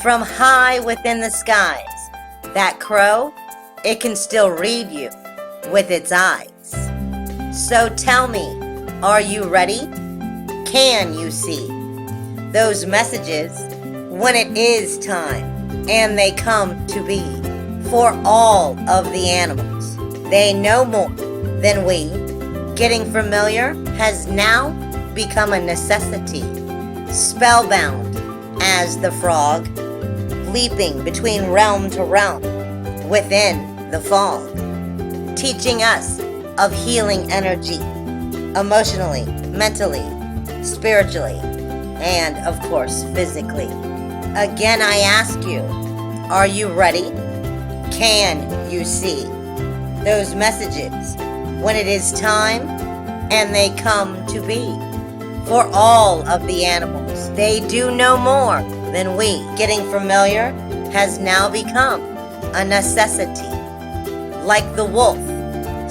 From high within the skies, that crow, it can still read you with its eyes. So tell me, are you ready? Can you see those messages when it is time and they come to be for all of the animals? They know more than we. Getting familiar has now become a necessity. Spellbound as the frog, leaping between realm to realm within the fog, teaching us of healing energy, emotionally, mentally, spiritually, and of course physically. Again, I ask you, are you ready? Can you see those messages when it is time and they come to be for all of the animals? They do know more than we. Getting familiar has now become a necessity. Like the wolf,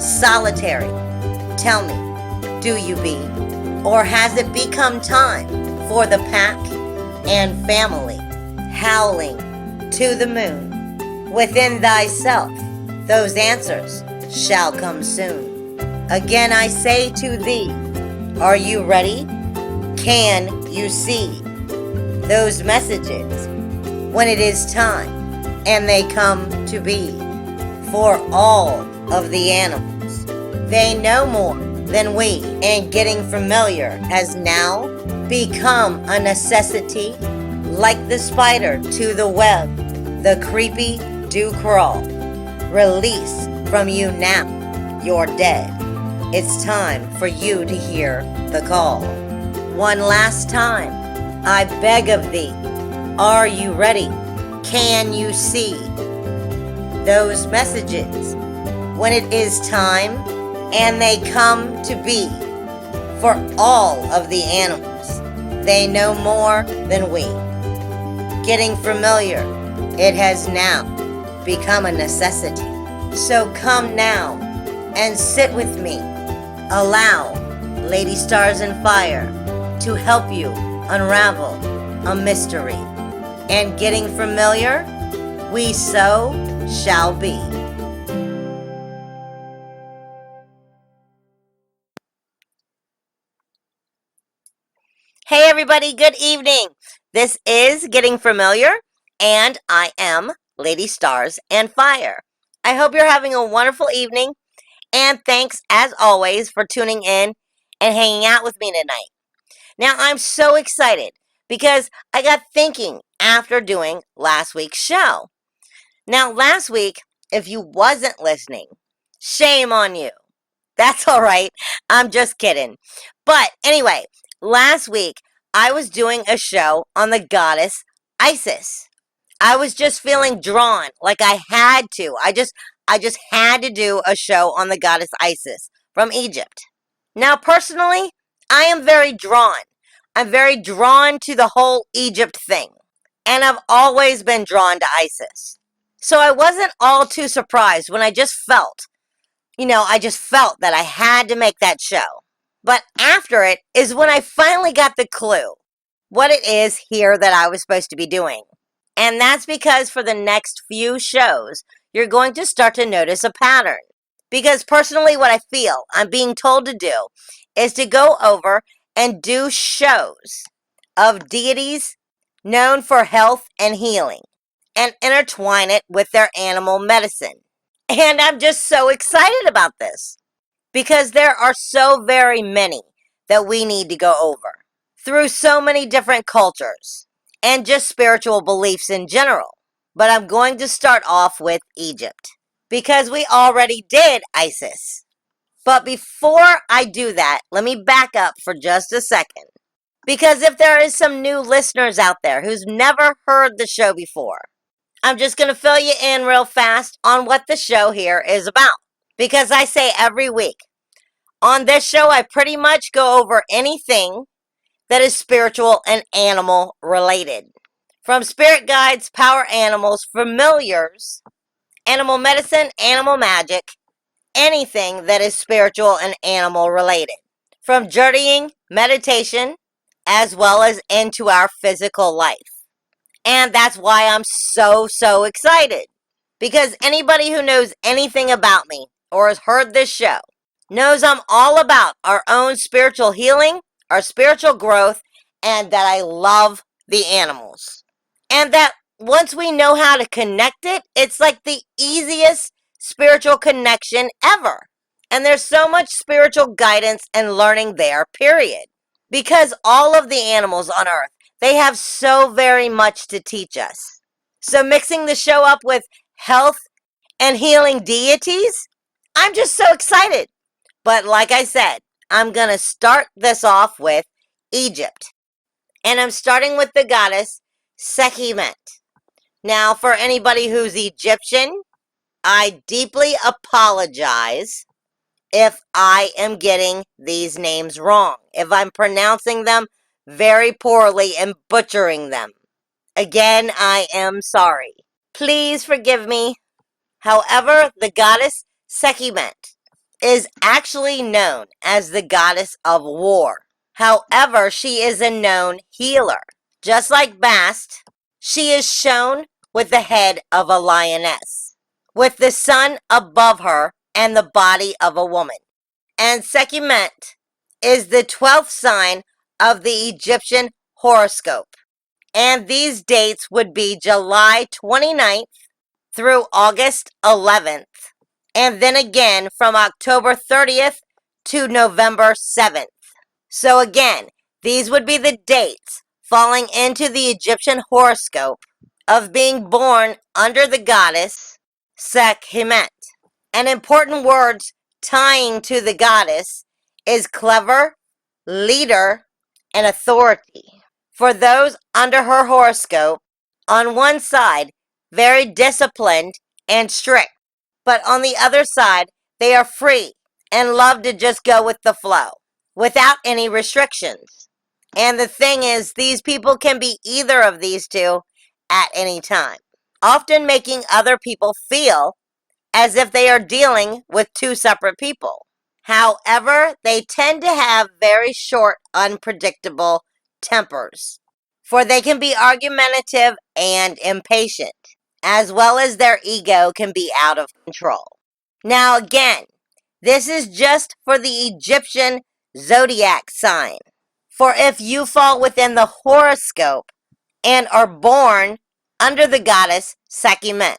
solitary. Tell me, do you be? Or has it become time for the pack and family, howling to the moon? Within thyself, those answers shall come soon. Again I say to thee, are you ready? Can you see those messages when it is time and they come to be for all of the animals? They know more than we, and getting familiar has now become a necessity. Like the spider to the web, the creepy do crawl. Release from you now, you're dead. It's time for you to hear the call. One last time, I beg of thee, are you ready? Can you see those messages when it is time and they come to be for all of the animals? They know more than we. Getting familiar, it has now become a necessity. So come now and sit with me. Allow Lady Stars and Fire to help you unravel a mystery. And getting familiar, we so shall be. Hey everybody, good evening. This is Getting Familiar, and I am Lady Stars and Fire. I hope you're having a wonderful evening, and thanks as always for tuning in and hanging out with me tonight. Now I'm so excited because I got thinking after doing last week's show. Now last week, if you wasn't listening, shame on you. That's all right. I'm just kidding. But anyway, last week I was doing a show on the goddess Isis. I was just feeling drawn, like I had to. I just had to do a show on the goddess Isis from Egypt. Now personally, I am very drawn. I'm very drawn to the whole Egypt thing. And I've always been drawn to Isis. So I wasn't all too surprised when I just felt that I had to make that show. But after it is when I finally got the clue what it is here that I was supposed to be doing. And that's because for the next few shows, you're going to start to notice a pattern. Because personally, what I feel I'm being told to do is to go over and do shows of deities known for health and healing and intertwine it with their animal medicine. And I'm just so excited about this because there are so very many that we need to go over through so many different cultures and just spiritual beliefs in general. But I'm going to start off with Egypt because we already did Isis. But before I do that, let me back up for just a second. Because if there is some new listeners out there who's never heard the show before, I'm just going to fill you in real fast on what the show here is about. Because I say every week, on this show I pretty much go over anything that is spiritual and animal related. From spirit guides, power animals, familiars, animal medicine, animal magic, anything that is spiritual and animal related. From journeying, meditation, as well as into our physical life. And that's why I'm so excited. Because anybody who knows anything about me or has heard this show knows I'm all about our own spiritual healing, our spiritual growth, and that I love the animals. And that once we know how to connect it, it's like the easiest spiritual connection ever. And there's so much spiritual guidance and learning there, period. Because all of the animals on Earth, they have so very much to teach us. So mixing the show up with health and healing deities, I'm just so excited. But like I said, I'm going to start this off with Egypt. And I'm starting with the goddess Sekhmet. Now, for anybody who's Egyptian, I deeply apologize if I am getting these names wrong, if I'm pronouncing them very poorly and butchering them. Again, I am sorry. Please forgive me. However, the goddess Sekhmet is actually known as the goddess of war. However, she is a known healer. Just like Bast, she is shown with the head of a lioness, with the sun above her and the body of a woman. And Sekhmet is the 12th sign of the Egyptian horoscope. And these dates would be July 29th through August 11th, and then again from October 30th to November 7th. So again, these would be the dates falling into the Egyptian horoscope of being born under the goddess Sekhmet. And important words tying to the goddess is clever, leader, and authority. For those under her horoscope, on one side, very disciplined and strict, but on the other side, they are free and love to just go with the flow without any restrictions. And the thing is, these people can be either of these two at any time, often making other people feel as if they are dealing with two separate people. However, they tend to have very short, unpredictable tempers, for they can be argumentative and impatient, as well as their ego can be out of control. Now again, this is just for the Egyptian zodiac sign. For if you fall within the horoscope and are born under the goddess Sekhmet,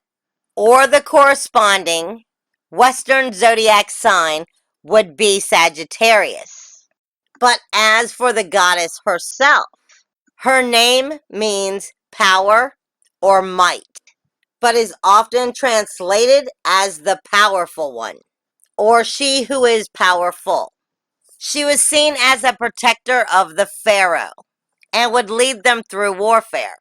or the corresponding Western zodiac sign would be Sagittarius. But as for the goddess herself, her name means power or might, but is often translated as the powerful one, or she who is powerful. She was seen as a protector of the pharaoh and would lead them through warfare.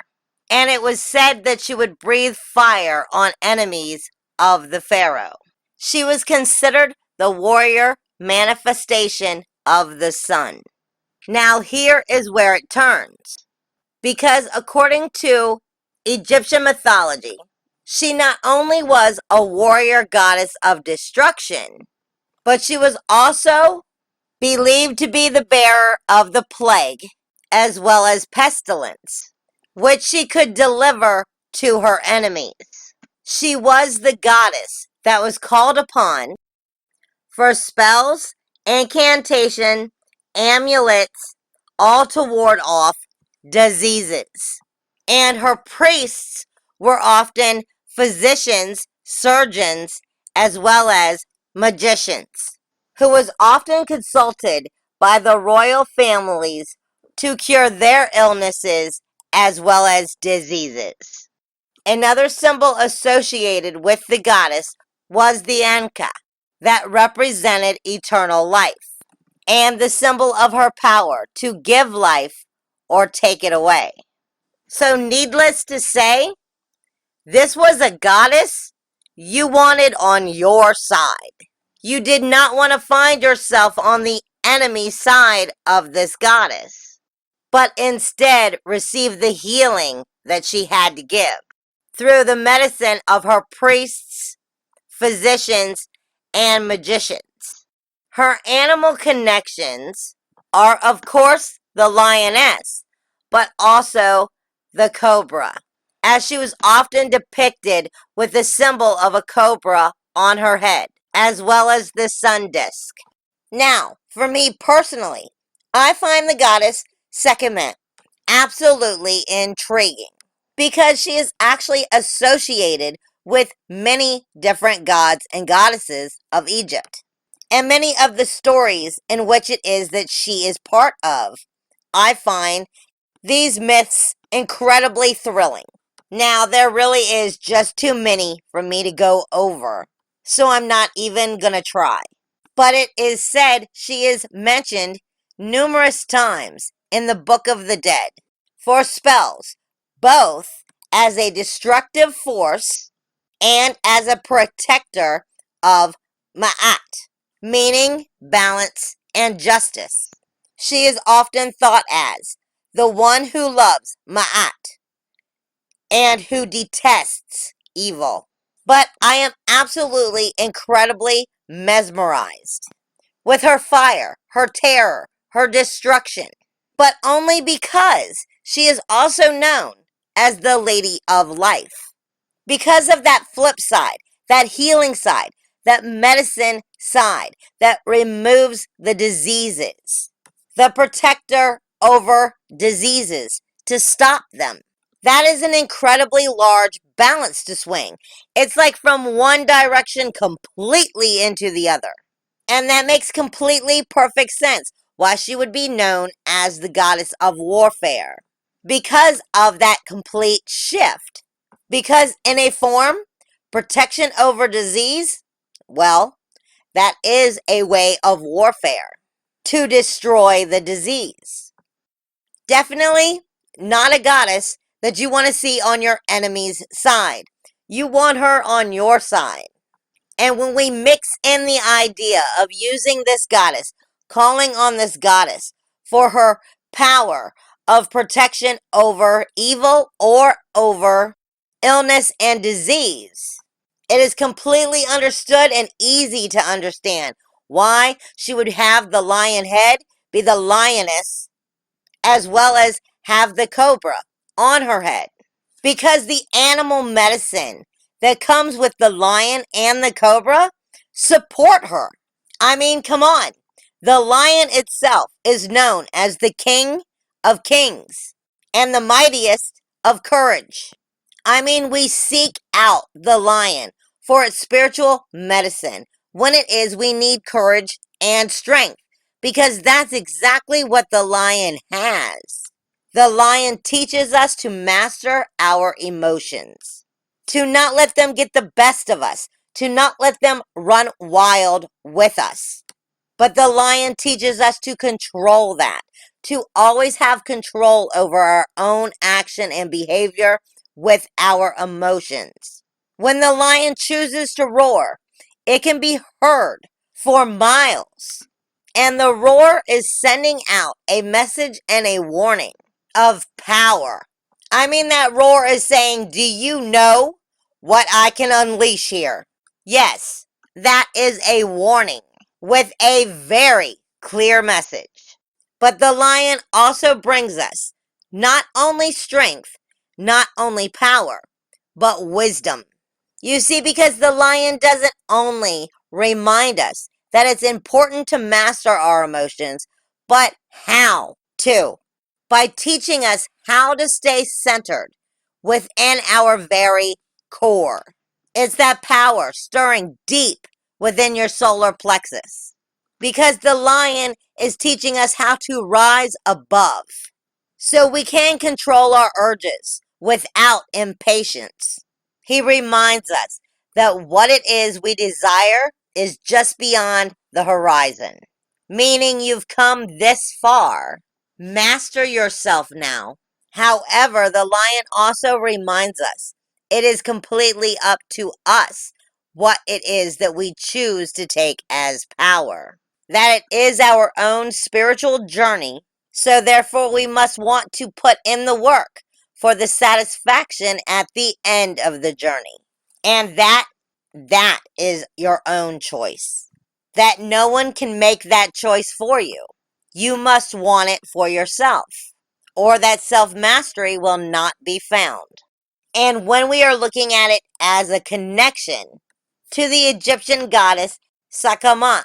And it was said that she would breathe fire on enemies of the pharaoh. She was considered the warrior manifestation of the sun. Now here is where it turns. Because according to Egyptian mythology, she not only was a warrior goddess of destruction, but she was also believed to be the bearer of the plague, as well as pestilence, which she could deliver to her enemies. She was the goddess that was called upon for spells, incantation, amulets, all to ward off diseases. And her priests were often physicians, surgeons, as well as magicians, who was often consulted by the royal families to cure their illnesses as well as diseases. Another symbol associated with the goddess was the Anka, that represented eternal life, and the symbol of her power to give life or take it away. So needless to say, this was a goddess you wanted on your side. You did not want to find yourself on the enemy side of this goddess, but instead receive the healing that she had to give through the medicine of her priests, physicians, and magicians. Her animal connections are, of course, the lioness, but also the cobra. as she was often depicted with the symbol of a cobra on her head, as well as the sun disk. Now, for me personally, I find the goddess Sekhmet absolutely intriguing because she is actually associated with many different gods and goddesses of Egypt. And many of the stories in which it is that she is part of, I find these myths incredibly thrilling. Now, there really is just too many for me to go over, so I'm not even gonna try. But it is said she is mentioned numerous times in the Book of the Dead for spells, both as a destructive force and as a protector of Ma'at, meaning balance and justice. She is often thought as the one who loves Ma'at and who detests evil. But I am absolutely incredibly mesmerized with her fire, her terror, her destruction, but only because she is also known as the Lady of Life. Because of that flip side, that healing side, that medicine side that removes the diseases, the protector over diseases to stop them. That is an incredibly large balance to swing. It's like from one direction completely into the other. And that makes completely perfect sense why she would be known as the goddess of warfare. Because of that complete shift. Because in a form, protection over disease, well, that is a way of warfare to destroy the disease. Definitely not a goddess that you want to see on your enemy's side. You want her on your side. And when we mix in the idea of using this goddess, calling on this goddess for her power of protection over evil or over illness and disease, it is completely understood and easy to understand why she would have the lion head be the lioness as well as have the cobra on her head. Because the animal medicine that comes with the lion and the cobra support her. I mean, come on. The lion itself is known as the king of kings and the mightiest of courage. I mean, we seek out the lion for its spiritual medicine when it is we need courage and strength, because that's exactly what the lion has. The lion teaches us to master our emotions, to not let them get the best of us, to not let them run wild with us. But the lion teaches us to control that, to always have control over our own action and behavior with our emotions. When the lion chooses to roar, it can be heard for miles. And the roar is sending out a message and a warning of power. I mean, that roar is saying, do you know what I can unleash here? Yes, that is a warning with a very clear message. But the lion also brings us not only strength, not only power, but wisdom. You see, because the lion doesn't only remind us that it's important to master our emotions, but how to. By teaching us how to stay centered within our very core. It's that power stirring deep within your solar plexus. Because the lion is teaching us how to rise above so we can control our urges without impatience. He reminds us that what it is we desire is just beyond the horizon, meaning you've come this far. Master yourself now. However, the lion also reminds us it is completely up to us what it is that we choose to take as power. That it is our own spiritual journey, so therefore we must want to put in the work for the satisfaction at the end of the journey. And that is your own choice. That no one can make that choice for you. You must want it for yourself, or that self-mastery will not be found. And when we are looking at it as a connection to the Egyptian goddess Sekhmet,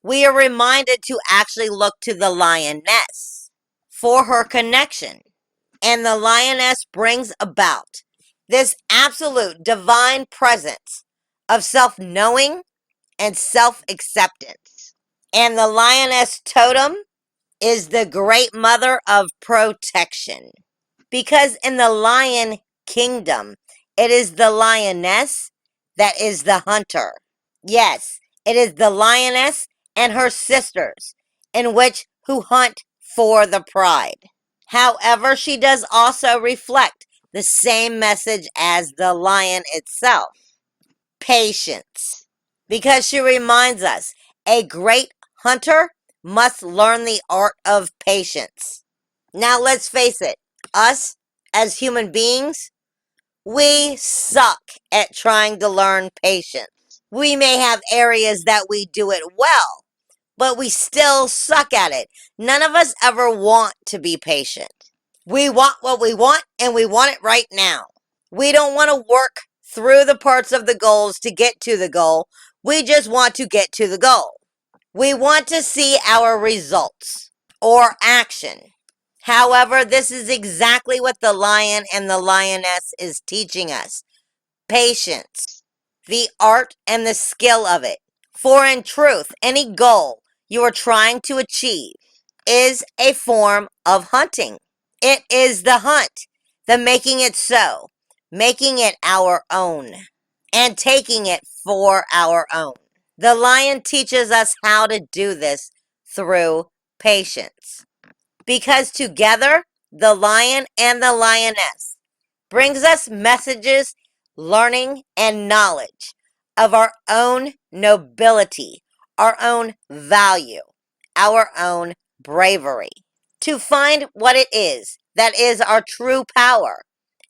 we are reminded to actually look to the lioness for her connection. And the lioness brings about this absolute divine presence of self-knowing and self-acceptance. And the lioness totem is the great mother of protection. Because in the lion kingdom, it is the lioness that is the hunter. Yes, it is the lioness and her sisters, in which who hunt for the pride. However, she does also reflect the same message as the lion itself: patience. Because she reminds us a great hunter must learn the art of patience. Now, let's face it, us as human beings, we suck at trying to learn patience. We may have areas that we do it well, but we still suck at it. None of us ever want to be patient. We want what we want, and we want it right now. We don't want to work through the parts of the goals to get to the goal. We just want to get to the goal. We want to see our results or action. However, this is exactly what the lion and the lioness is teaching us: patience, the art and the skill of it. For in truth, any goal you are trying to achieve is a form of hunting. It is the hunt, the making it so, making it our own, and taking it for our own. The lion teaches us how to do this through patience. Because together, the lion and the lioness brings us messages, learning, and knowledge of our own nobility, our own value, our own bravery. To find what it is that is our true power,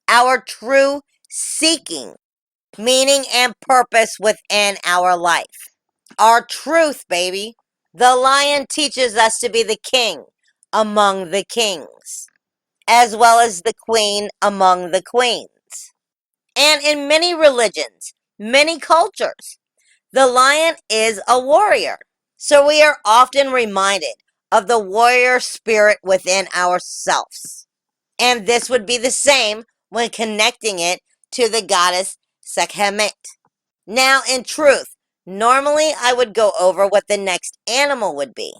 our true seeking, meaning and purpose within our life. Our truth, baby. The lion teaches us to be the king among the kings, as well as the queen among the queens. And in many religions, many cultures, the lion is a warrior. So we are often reminded of the warrior spirit within ourselves. And this would be the same when connecting it to the goddess Sekhmet. Now, in truth, normally I would go over what the next animal would be,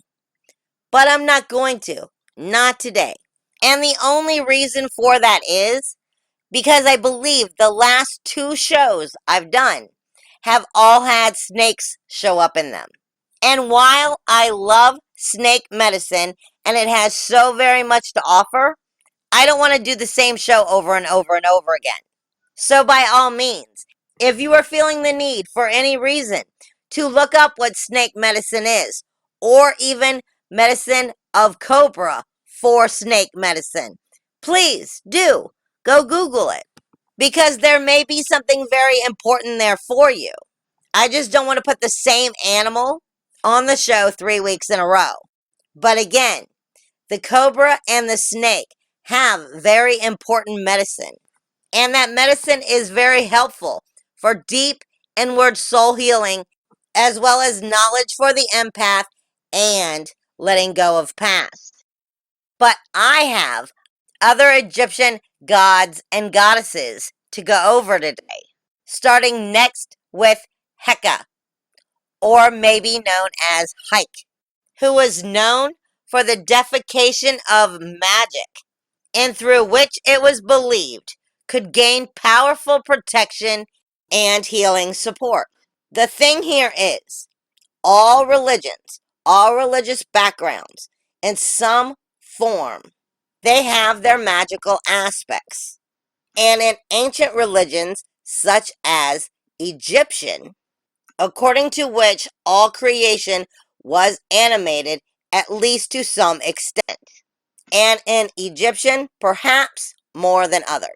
but I'm not going to. Not today. And the only reason for that is because I believe the last 2 shows I've done have all had snakes show up in them. And while I love snake medicine and it has so very much to offer, I don't want to do the same show over and over and over again. So by all means, if you are feeling the need for any reason to look up what snake medicine is, or even medicine of cobra for snake medicine, please do go Google it, because there may be something very important there for you. I just don't want to put the same animal on the show 3 weeks in a row. But again, the cobra and the snake have very important medicine. And that medicine is very helpful for deep inward soul healing, as well as knowledge for the empath and letting go of past. But I have other Egyptian gods and goddesses to go over today, starting next with Heka, or maybe known as Hike, who was known for the defecation of magic, and through which it was believed could gain powerful protection and healing support. The thing here is, all religions, all religious backgrounds, in some form, they have their magical aspects. And in ancient religions, such as Egyptian, according to which all creation was animated at least to some extent, and in Egyptian, perhaps more than others.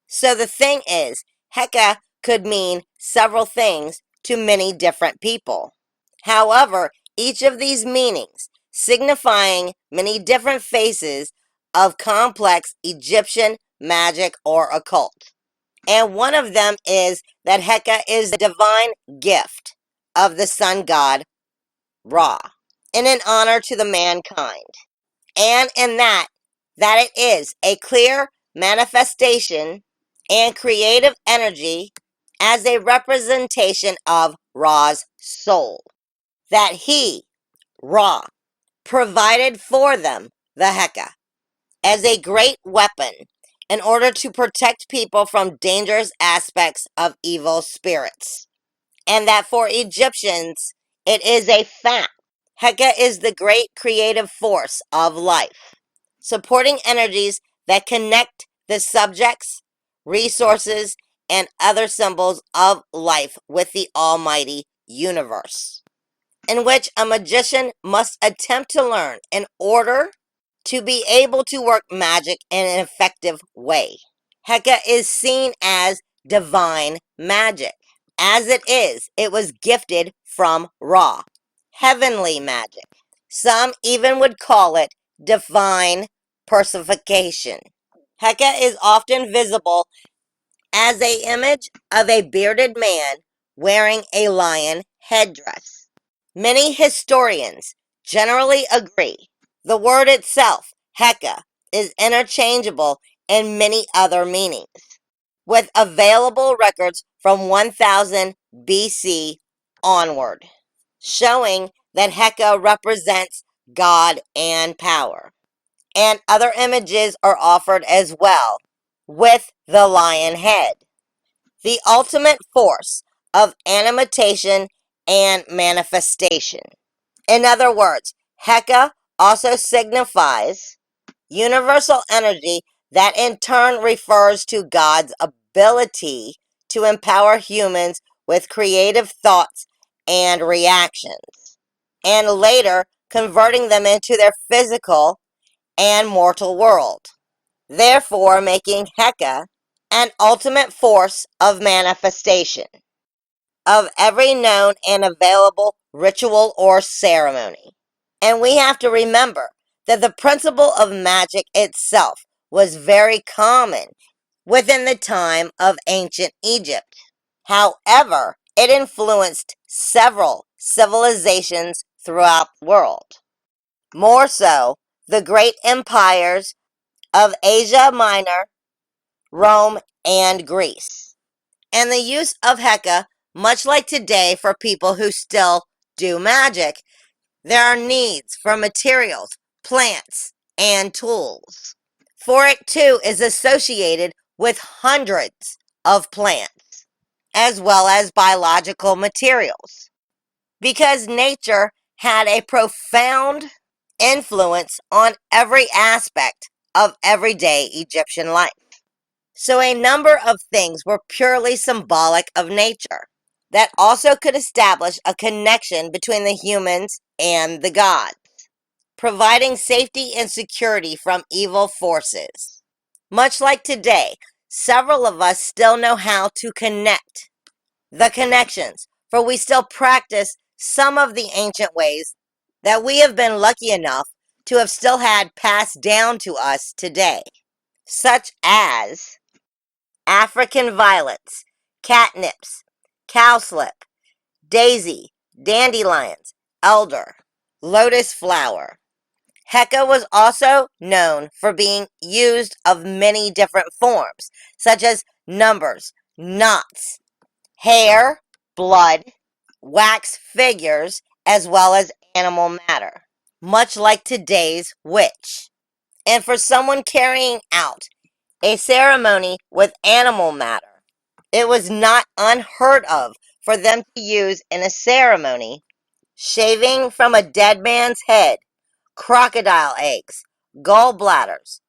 So the thing is, Heka could mean several things to many different people. However, each of these meanings signifying many different phases of complex Egyptian magic or occult. And one of them is that Heka is the divine gift of the sun god Ra, in an honor to the mankind. And in that it is a clear manifestation and creative energy as a representation of Ra's soul. That he, Ra, provided for them, the Heka, as a great weapon in order to protect people from dangerous aspects of evil spirits. And that for Egyptians, it is a fact. Heka is the great creative force of life, supporting energies that connect the subjects, resources, and other symbols of life with the almighty universe, in which a magician must attempt to learn in order to be able to work magic in an effective way. Heka is seen as divine magic. As it was gifted from Ra, heavenly magic. Some even would call it divine personification. Heka is often visible as an image of a bearded man wearing a lion headdress. Many historians generally agree the word itself, Heka, is interchangeable in many other meanings, with available records from 1000 BC onward, showing that Heka represents God and power. And other images are offered as well, with the lion head, the ultimate force of animation and manifestation. In other words, Heka also signifies universal energy that in turn refers to God's ability to empower humans with creative thoughts and reactions, and later converting them into their physical and mortal world, therefore making Heka an ultimate force of manifestation of every known and available ritual or ceremony. And we have to remember that the principle of magic itself was very common within the time of ancient Egypt. However, it influenced several civilizations throughout the world. More so, the great empires of Asia Minor, Rome, and Greece. And the use of Heka, much like today for people who still do magic, there are needs for materials, plants, and tools. For it too is associated with hundreds of plants, as well as biological materials, because nature had a profound influence on every aspect of everyday Egyptian life. So a number of things were purely symbolic of nature that also could establish a connection between the humans and the gods, providing safety and security from evil forces. Much like today, several of us still know how to connect the connections, for we still practice some of the ancient ways that we have been lucky enough to have still had passed down to us today, such as African violets, catnips, cowslip, daisy, dandelions, elder, lotus flower. Heka was also known for being used of many different forms, such as numbers, knots, hair, blood, wax figures, as well as animal matter, much like today's witch. And for someone carrying out a ceremony with animal matter, it was not unheard of for them to use in a ceremony shaving from a dead man's head, crocodile eggs, gallbladders,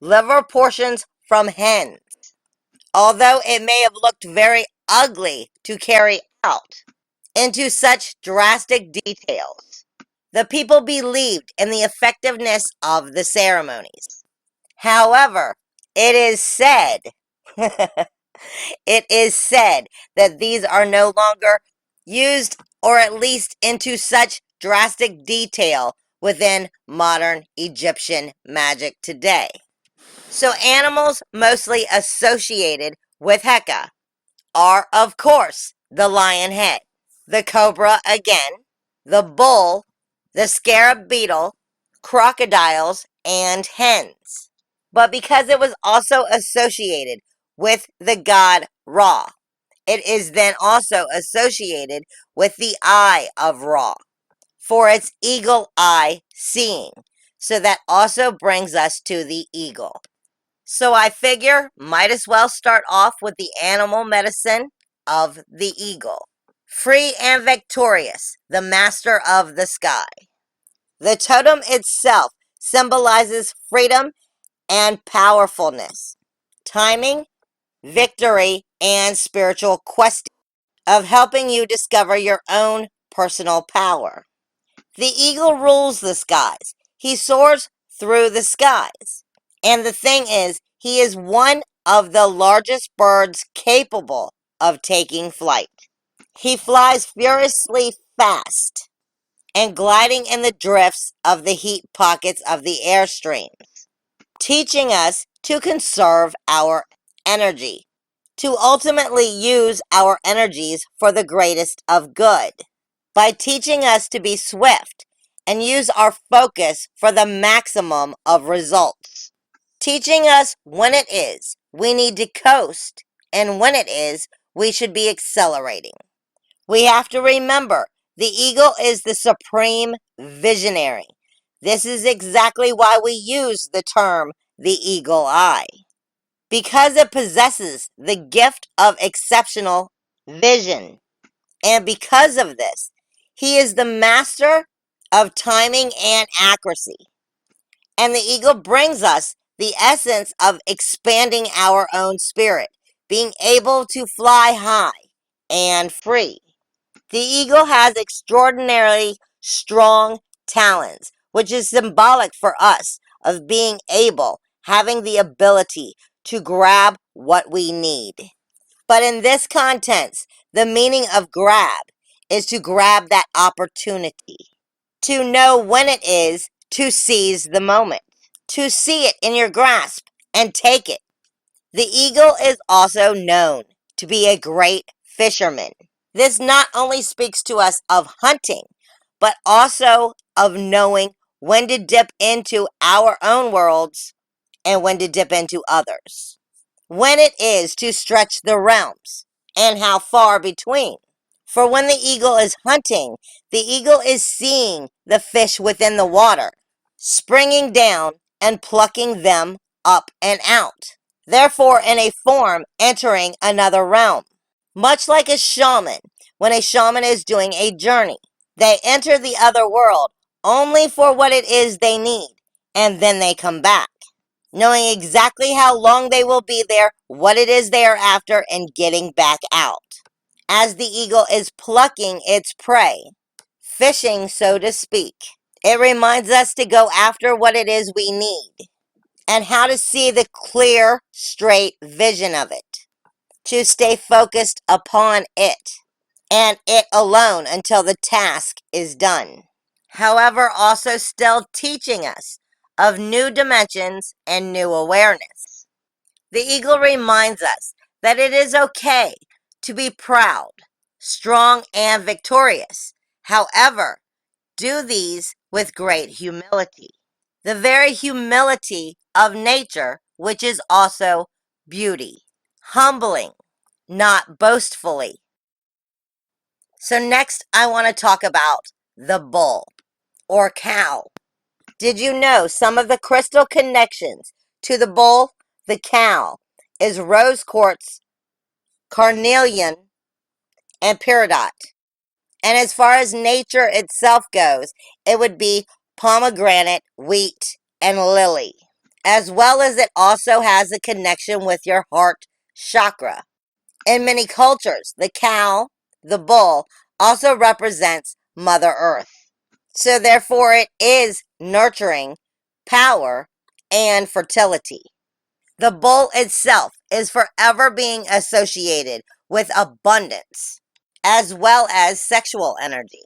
liver portions from hens. Although it may have looked very ugly to carry out into such drastic details, the people believed in the effectiveness of the ceremonies. However, it is said it is said that these are no longer used, or at least into such drastic detail within modern Egyptian magic today. So animals mostly associated with Heka are, of course, the lion head, the cobra again, the bull, the scarab beetle, crocodiles, and hens. But because it was also associated with the god Ra, it is then also associated with the eye of Ra for its eagle eye seeing. So that also brings us to the eagle. So I figure might as well start off with the animal medicine of the eagle. Free and victorious, the master of the sky. The totem itself symbolizes freedom and powerfulness, timing, victory, and spiritual questing of helping you discover your own personal power. The eagle rules the skies. He soars through the skies. And the thing is, he is one of the largest birds capable of taking flight. He flies furiously fast and gliding in the drifts of the heat pockets of the airstreams, teaching us to conserve our energy, to ultimately use our energies for the greatest of good, by teaching us to be swift and use our focus for the maximum of results, teaching us when it is we need to coast and when it is we should be accelerating. We have to remember the eagle is the supreme visionary. This is exactly why we use the term the eagle eye, because it possesses the gift of exceptional vision. And because of this, he is the master of timing and accuracy. And the eagle brings us the essence of expanding our own spirit, being able to fly high and free. The eagle has extraordinarily strong talons, which is symbolic for us of being able, having the ability to grab what we need. But in this context, the meaning of grab is to grab that opportunity, to know when it is to seize the moment, to see it in your grasp and take it. The eagle is also known to be a great fisherman. This not only speaks to us of hunting, but also of knowing when to dip into our own worlds and when to dip into others. When it is to stretch the realms, and how far between. For when the eagle is hunting, the eagle is seeing the fish within the water, springing down and plucking them up and out, therefore in a form entering another realm. Much like a shaman, when a shaman is doing a journey, they enter the other world only for what it is they need, and then they come back, knowing exactly how long they will be there, what it is they are after, and getting back out. As the eagle is plucking its prey, fishing, so to speak, it reminds us to go after what it is we need, and how to see the clear, straight vision of it, to stay focused upon it, and it alone until the task is done. However, also still teaching us of new dimensions and new awareness. The eagle reminds us that it is okay to be proud, strong, and victorious. However, do these with great humility. The very humility of nature, which is also beauty. Humbling, not boastfully. So next I want to talk about the bull, or cow. Did you know some of the crystal connections to the bull, the cow, is rose quartz, carnelian, and peridot? And as far as nature itself goes, it would be pomegranate, wheat, and lily. As well as it also has a connection with your heart chakra. In many cultures, the cow, the bull, also represents Mother Earth. So therefore it is nurturing, power, and fertility. The bull itself is forever being associated with abundance, as well as sexual energy.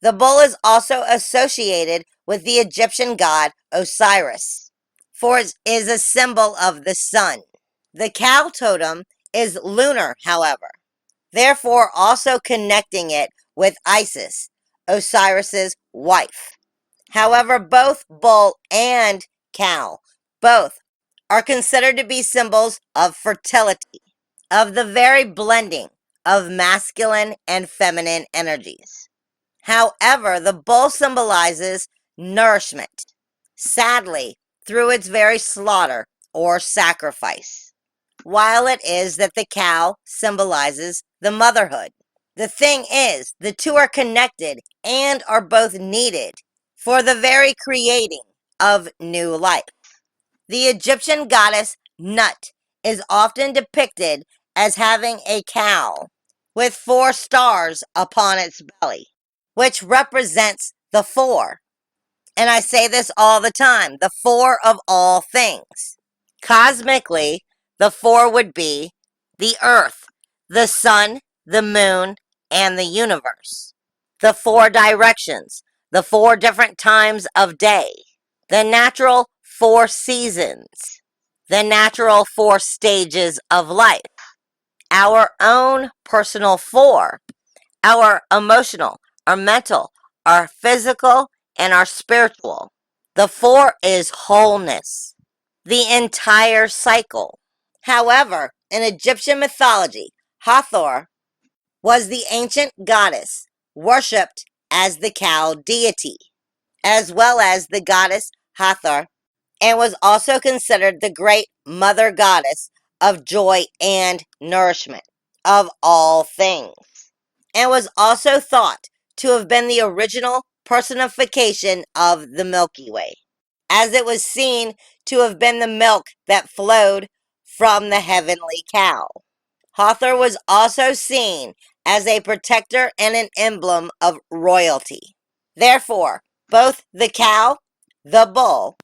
The bull is also associated with the Egyptian god Osiris, for it is a symbol of the sun. The cow totem is lunar, however, therefore also connecting it with Isis, Osiris's wife. However, both bull and cow, both are considered to be symbols of fertility, of the very blending of masculine and feminine energies. However, the bull symbolizes nourishment, sadly, through its very slaughter or sacrifice, while it is that the cow symbolizes the motherhood. The thing is, the two are connected and are both needed for the very creating of new life. The Egyptian goddess Nut is often depicted as having a cow with 4 stars upon its belly, which represents the 4. And I say this all the time, the 4 of all things. Cosmically, the 4 would be the earth, the sun, the moon, and the universe. The 4 directions, the 4 different times of day, the natural 4 seasons, the natural 4 stages of life, our own personal 4, our emotional, our mental, our physical, and our spiritual. The 4 is wholeness, the entire cycle. However, in Egyptian mythology, Hathor was the ancient goddess worshipped as the cow deity, as well as the goddess Hathor, and was also considered the great mother goddess of joy and nourishment of all things, and was also thought to have been the original personification of the Milky Way, as it was seen to have been the milk that flowed from the heavenly cow. Hathor was also seen as a protector and an emblem of royalty. Therefore, both the cow, the bull,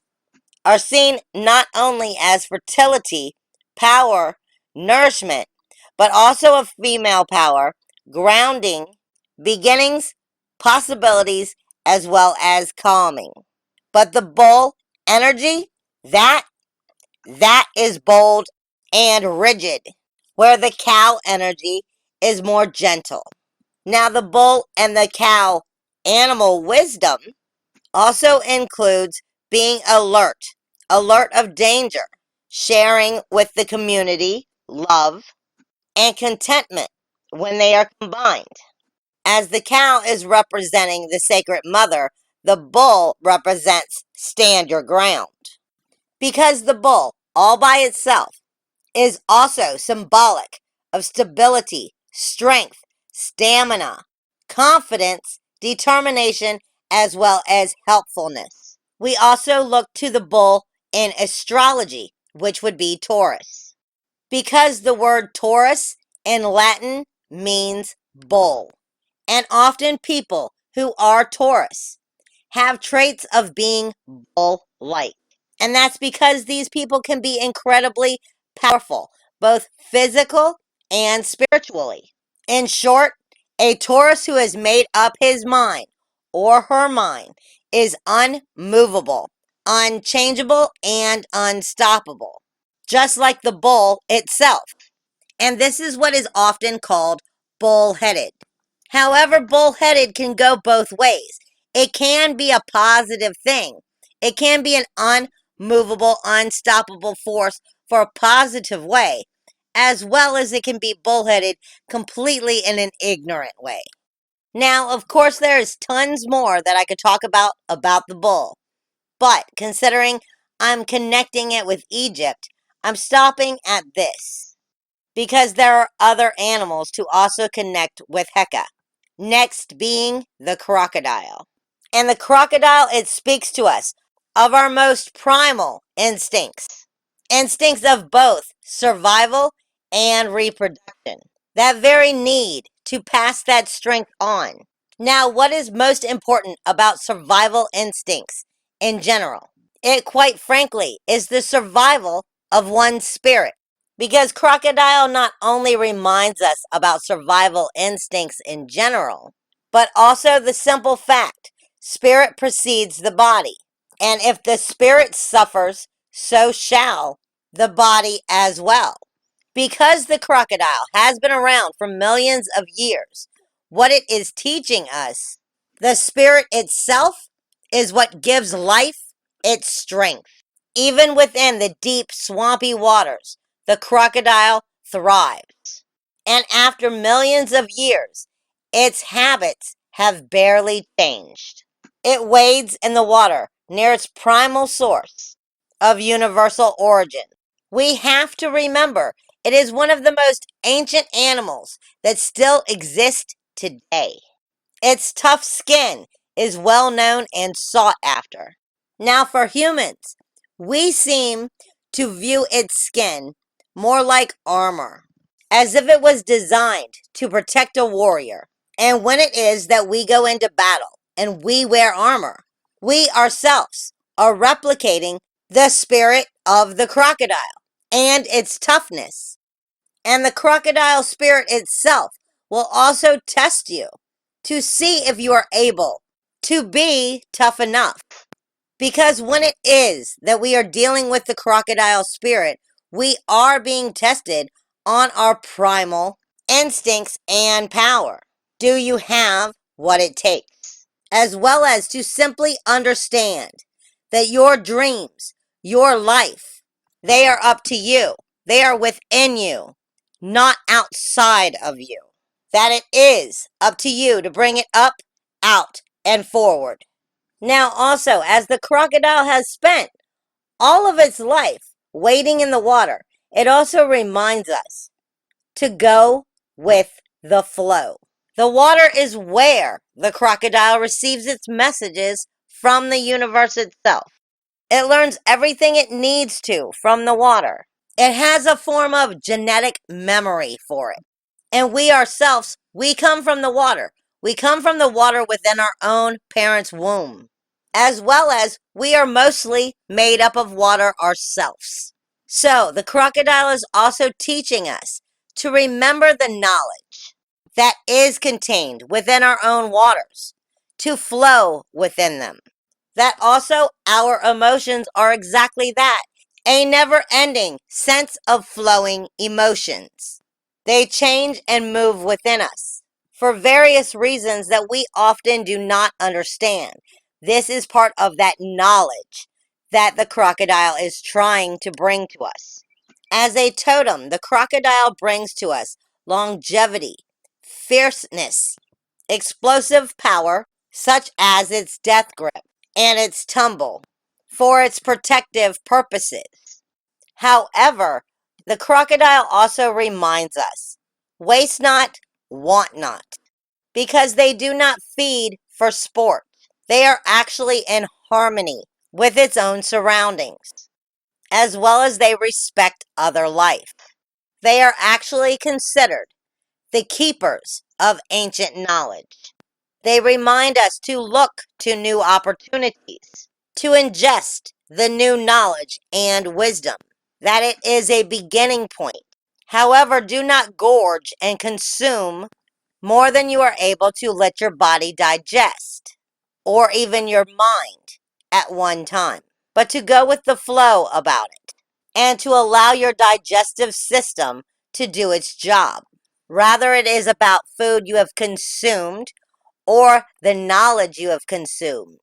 are seen not only as fertility, power, nourishment, but also of female power, grounding, beginnings, possibilities, as well as calming. But the bull energy, that is bold and rigid, where the cow energy is more gentle. Now, the bull and the cow animal wisdom also includes being alert of danger, sharing with the community, love, and contentment when they are combined. As the cow is representing the sacred mother, the bull represents stand your ground. Because the bull, all by itself, is also symbolic of stability, strength, stamina, confidence, determination, as well as helpfulness. We also look to the bull in astrology, which would be Taurus, because the word Taurus in Latin means bull, and often people who are Taurus have traits of being bull-like. And that's because these people can be incredibly powerful, both physical and spiritually. In short, a Taurus who has made up his mind or her mind is unmovable, unchangeable, and unstoppable, just like the bull itself. And this is what is often called bull-headed. However, bull-headed can go both ways. It can be a positive thing. It can be an unmovable, unstoppable force for a positive way, as well as it can be bullheaded completely in an ignorant way. Now, of course, there is tons more that I could talk about the bull, but considering I'm connecting it with Egypt, I'm stopping at this, because there are other animals to also connect with Heka. Next being the crocodile. And the crocodile, it speaks to us of our most primal instincts. Instincts of both survival and reproduction. That very need to pass that strength on. Now, what is most important about survival instincts in general? It, quite frankly, is the survival of one's spirit. Because crocodile not only reminds us about survival instincts in general, but also the simple fact, spirit precedes the body. And if the spirit suffers, so shall the body as well. Because the crocodile has been around for millions of years, what it is teaching us, the spirit itself, is what gives life its strength. Even within the deep, swampy waters, the crocodile thrives. And after millions of years, its habits have barely changed. It wades in the water near its primal source of universal origin. We have to remember it is one of the most ancient animals that still exist today. Its tough skin is well known and sought after. Now, for humans, we seem to view its skin more like armor, as if it was designed to protect a warrior. And when it is that we go into battle and we wear armor, we ourselves are replicating the spirit of the crocodile and its toughness. And the crocodile spirit itself will also test you to see if you are able to be tough enough. Because when it is that we are dealing with the crocodile spirit, we are being tested on our primal instincts and power. Do you have what it takes? As well as to simply understand that your dreams, your life, they are up to you. They are within you, not outside of you. That it is up to you to bring it up, out, and forward. Now, also, as the crocodile has spent all of its life wading in the water, it also reminds us to go with the flow. The water is where the crocodile receives its messages from the universe itself. It learns everything it needs to from the water. It has a form of genetic memory for it. And we ourselves, we come from the water. We come from the water within our own parents' womb. As well as we are mostly made up of water ourselves. So the crocodile is also teaching us to remember the knowledge that is contained within our own waters, to flow within them. That also our emotions are exactly that, a never-ending sense of flowing emotions. They change and move within us for various reasons that we often do not understand. This is part of that knowledge that the crocodile is trying to bring to us. As a totem, the crocodile brings to us longevity, fierceness, explosive power, such as its death grip and its tumble, for its protective purposes. However, the crocodile also reminds us, waste not, want not, because they do not feed for sport. They are actually in harmony with its own surroundings, as well as they respect other life. They are actually considered the keepers of ancient knowledge. They remind us to look to new opportunities, to ingest the new knowledge and wisdom, that it is a beginning point. However, do not gorge and consume more than you are able to let your body digest, or even your mind at one time, but to go with the flow about it, and to allow your digestive system to do its job. Rather, it is about food you have consumed or the knowledge you have consumed.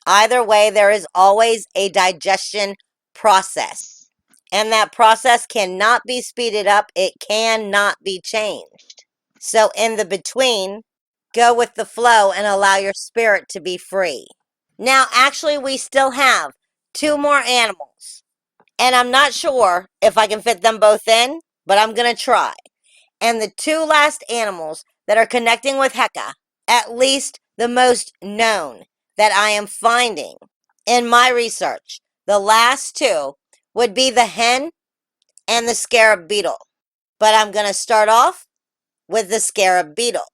Either way, there is always a digestion process. And that process cannot be speeded up. It cannot be changed. So in the between, go with the flow and allow your spirit to be free. Now, actually, we still have two more animals. And I'm not sure if I can fit them both in, but I'm going to try. And the two last animals that are connecting with Heka, at least the most known that I am finding in my research, the last two would be the hen and the scarab beetle. But I'm going to start off with the scarab beetle.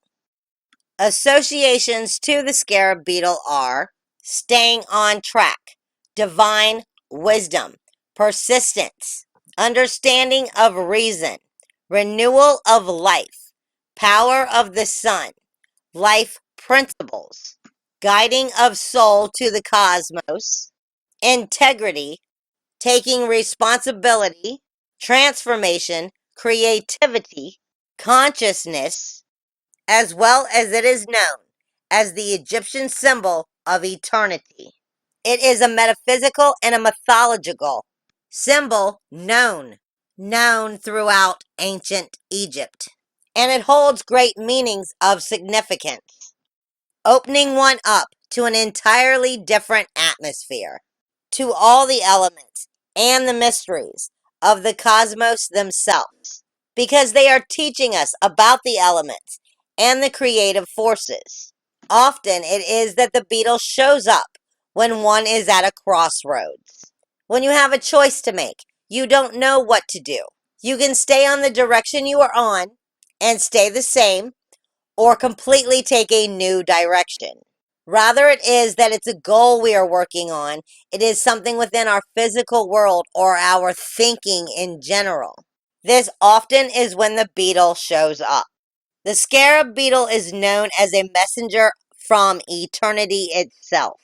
Associations to the scarab beetle are staying on track, divine wisdom, persistence, understanding of reason, renewal of life, power of the sun, life principles, guiding of soul to the cosmos, integrity, taking responsibility, transformation, creativity, consciousness, as well as it is known as the Egyptian symbol of eternity. It is a metaphysical and a mythological symbol known throughout ancient Egypt. And it holds great meanings of significance, opening one up to an entirely different atmosphere, to all the elements and the mysteries of the cosmos themselves, because they are teaching us about the elements and the creative forces. Often it is that the beetle shows up when one is at a crossroads. When you have a choice to make, you don't know what to do. You can stay on the direction you are on and stay the same, or completely take a new direction. Rather, it is that it's a goal we are working on. It is something within our physical world or our thinking in general. This often is when the beetle shows up. The scarab beetle is known as a messenger from eternity itself,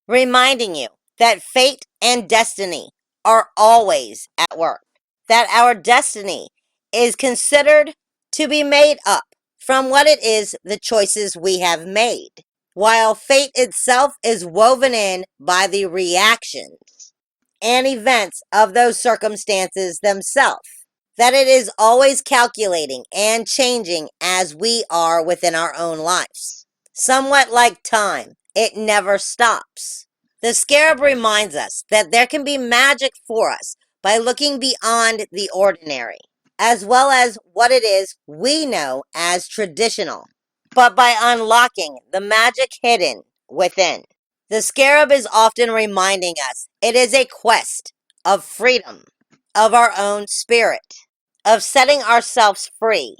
reminding you that fate and destiny are always at work, that our destiny is considered to be made up from what it is the choices we have made, while fate itself is woven in by the reactions and events of those circumstances themselves, that it is always calculating and changing as we are within our own lives. Somewhat like time, it never stops. The scarab reminds us that there can be magic for us by looking beyond the ordinary, as well as what it is we know as traditional, but by unlocking the magic hidden within. The scarab is often reminding us it is a quest of freedom, of our own spirit, of setting ourselves free,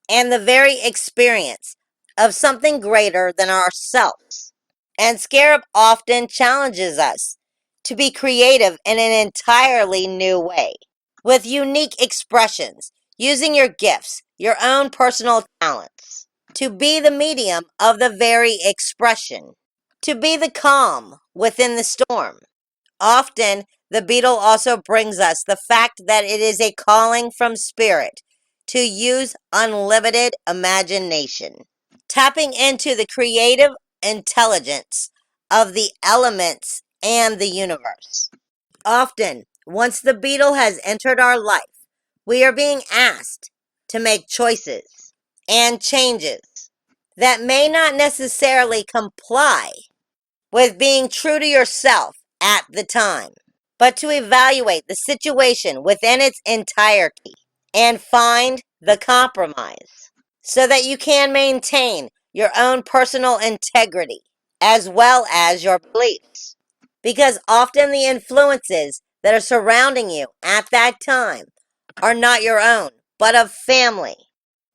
and the very experience of something greater than ourselves. And Scarab often challenges us to be creative in an entirely new way, with unique expressions, using your gifts, your own personal talents, to be the medium of the very expression, to be the calm within the storm. Often, the beetle also brings us the fact that it is a calling from spirit to use unlimited imagination, tapping into the creative intelligence of the elements and the universe. Often, once the beetle has entered our life, we are being asked to make choices and changes that may not necessarily comply with being true to yourself at the time, but to evaluate the situation within its entirety and find the compromise so that you can maintain your own personal integrity as well as your beliefs. Because often the influences that are surrounding you at that time are not your own, but of family,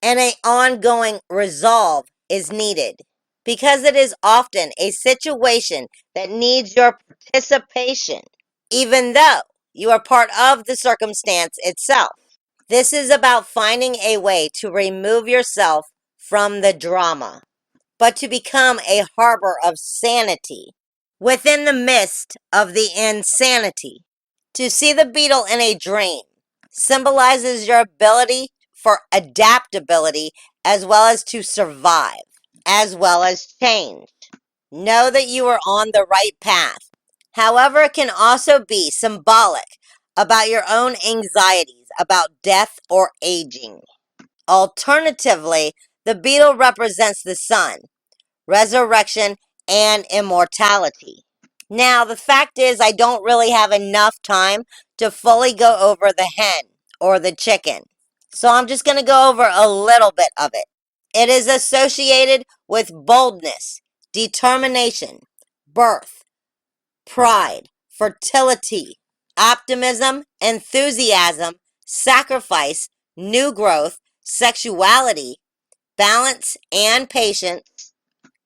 and an ongoing resolve is needed. Because it is often a situation that needs your participation, even though you are part of the circumstance itself. This is about finding a way to remove yourself from the drama, but to become a harbor of sanity within the midst of the insanity. To see the beetle in a dream symbolizes your ability for adaptability as well as to survive, as well as change. Know that you are on the right path. However, it can also be symbolic about your own anxieties about death or aging. Alternatively, the beetle represents the sun, resurrection, and immortality. Now, the fact is, I don't really have enough time to fully go over the hen or the chicken. So I'm just going to go over a little bit of it. It is associated with boldness, determination, birth, pride, fertility, optimism, enthusiasm, sacrifice, new growth, sexuality, balance and patience,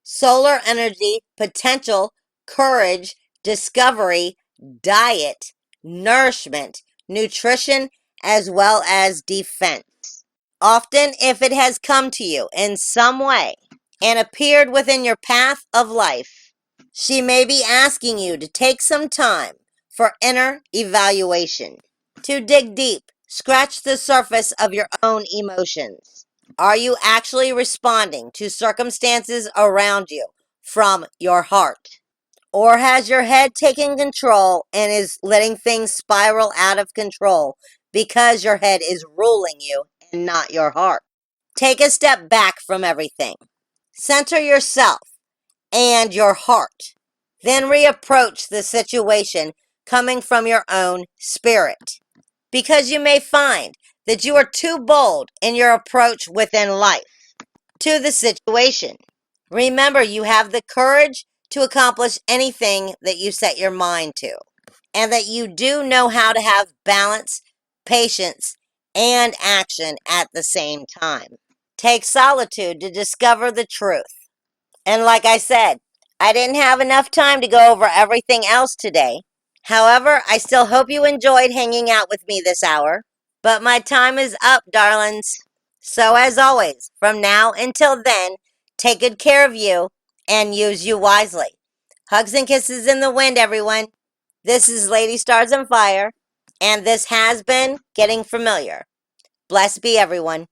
solar energy, potential, courage, discovery, diet, nourishment, nutrition, as well as defense. Often, if it has come to you in some way and appeared within your path of life, she may be asking you to take some time for inner evaluation, to dig deep Scratch the surface of your own emotions. Are you actually responding to circumstances around you from your heart? Or has your head taken control and is letting things spiral out of control because your head is ruling you and not your heart? Take a step back from everything. Center yourself and your heart. Then reapproach the situation coming from your own spirit. Because you may find that you are too bold in your approach within life to the situation. Remember, you have the courage to accomplish anything that you set your mind to, and that you do know how to have balance, patience, and action at the same time. Take solitude to discover the truth. And like I said, I didn't have enough time to go over everything else today. However, I still hope you enjoyed hanging out with me this hour. But my time is up, darlings. So as always, from now until then, take good care of you and use you wisely. Hugs and kisses in the wind, everyone. This is Lady Stars on Fire, and this has been Getting Familiar. Blessed be everyone.